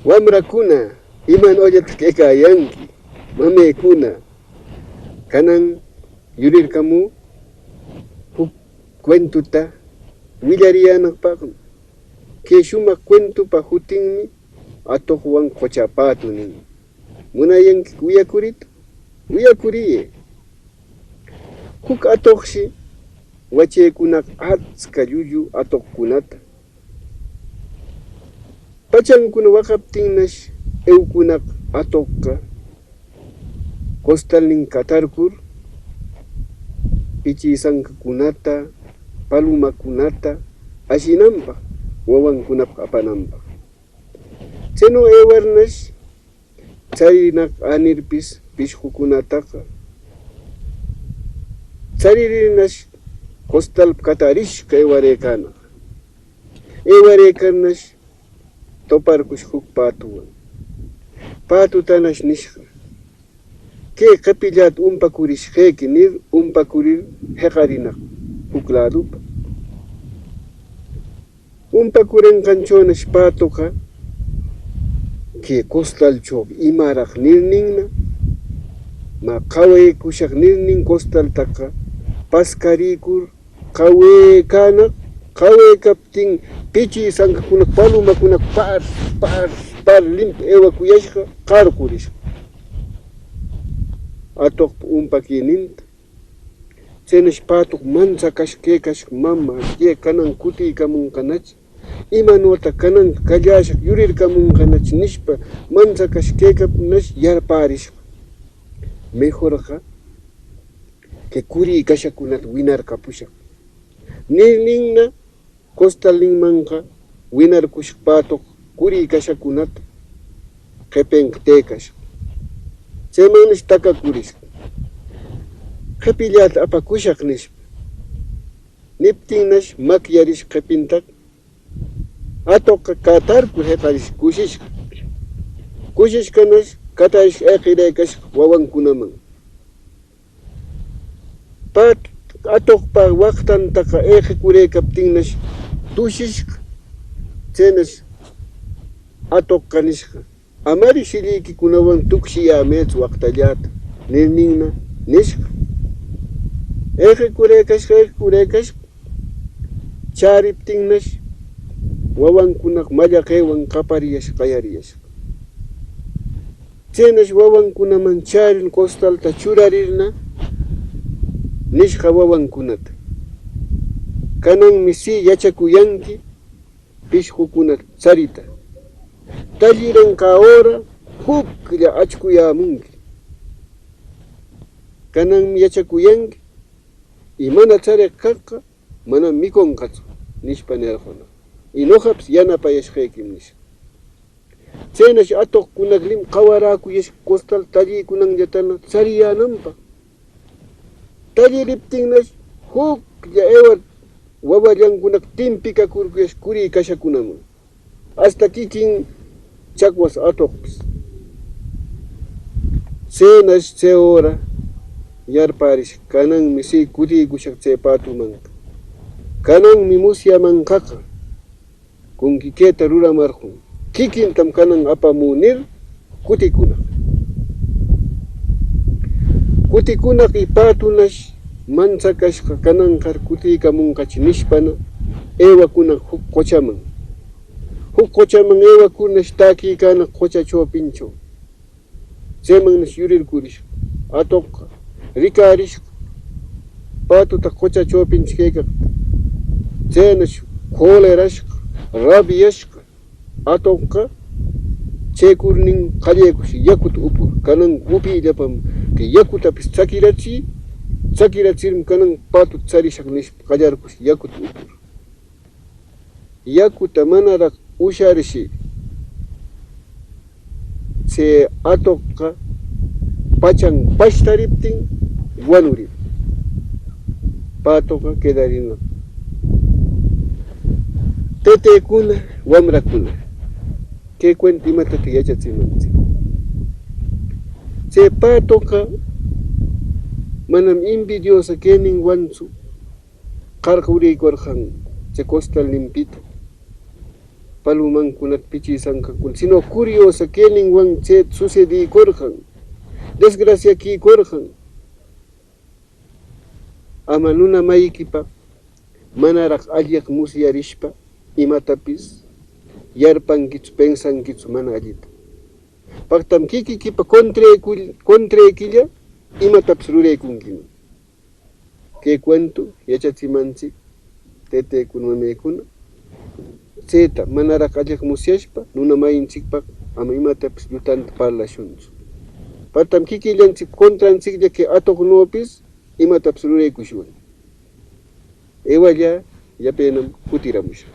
Wamrakuna iman ollata kaykayanki mamaykuna kanan yurirkamu huk cuentuta willariyanapaq kay shumaq cuentupa hutinmi atuqwan quchapatu nin. Munayanki wiyakurita? Wiyakuriy. Huk atuqshi wachaykunaq achka llullu atuqkunata pachankuna waqaptinnash ewkunaq atuqqa costalnin katarkur pichisankakunata palumakunata ashinanpaq wawankunapaq apananpaq chaynu ewarnash charinaq anirpis pishqukunataqa charirinash costal katarishka ewaraykarnash toparkush huk patuwan patutanash nishqa kay qapillata umpakurishqayki nir umpakurir hiqarinaq huk ladupa umpakurinqanchawnash patuqa kay costalchaw imaraq nirninna ma qawaykushaq nirnin costaltaqa paskarikur qawaykanaq qawaykaptin pichisankakuna palumakuna par limpu ewakuyashqa qarqurishqa atuqpa umpakiyninta chaynash patuq manchakashqa mama kanan kutiykamunqanachi imanuta kanan kallashaq yurirkamunqanachi nishpa manchakashqaykapnash yarparishqa mejorqa kay kuri kashakunata winarkapushaq nirninna costalninmanqa winarkushaq patuq kuri kashakunata qhipenqa taykashqa chaymanash takakurishqa qhipillata apakushaq nishpa niptinnash makyarish qhipintaqa atuqqa katarkur hiqarishqa kushishkanash katarish ayqiraykashqa wawankunaman atuqpa waqtantaqa ayqikuraykaptinnash tushishqa chaynash atuqqa nishqa amari shilliykikunawan tukshiyamaychu waqtallata nirninna nishqa ayqikuraykashqa chariptinnash wawankunaq mallaqaywan qapariyashqa qayariyashqa chaynash wawankunaman charin costalta churarirna nishqa wawankunata kananmi si yachakuyanki pishqukunata charita talliranqa hora huklla achkuyamunki kananmi yachakuyanki y mana chariq kaqqa mana mikunqachu nishpa nirquna y nuqapis yanapayashqaykim nishqa chaynash atuqkunaq lim qawarakuyashqa costal tallikunanllatana chariyananpaq talliriptinnash huklla ewar wawallankunaq timpikakurkuyash kuri kashakunaman hasta kikin chakwas atuqpis chaynash chay hora yarparish kananmi si kutikushaq chay patumanqa kananmi musyamanqaqa kunkikayta ruramarqun kikintam kanan apamunir kutikunaq y patunash manchakashqa kananqar kutiykamunqachi nishpana ewakunaq huk quchaman ewakunash takiykanaq qucha chawpinchaw chaymannash yurirkurishqa atuqqa rikarishqa patuta qucha chawpinchaw kaykaqta chaynash qolerashqa rabiashqa atuqqa chaykurnin qallaykush yakuta upur kanan upiyllapam kay yakutapis chakirachirmi kanan patu charishaq nishpa qallarkush yakuta upur yakuta manaraq usharishi chay atuqqa pachan pashtariptin wanurir patuqa quedarina taytaykuna wamrakuna kay cuenta imatata yachachimanchik chay patuqa manam envidiosa kayninwanchu qarqa uraykurqan chay costal limpita palumankunata pichisankakuna, sino curiosa keninwan chay sucedikurqan, desgraciakikurqan. Ama nuna maykipa manaraq alliq musyarishpa imatapis yarpankichu, pensankichu mana allita. Paqtam kikikipa contraykilla imatapis ruraykunkima. Kay cuento yachachimanchik taytaykuna mamaykuna chayta manaraq alliq musyashpa nuna mayinchikpaq ama imatapis llutanta parlashunchu. Paqtam kikillanchik contranchiklla kay atuqnupis imatapis ruraykushun. Ewalla yapinam kutiramusha.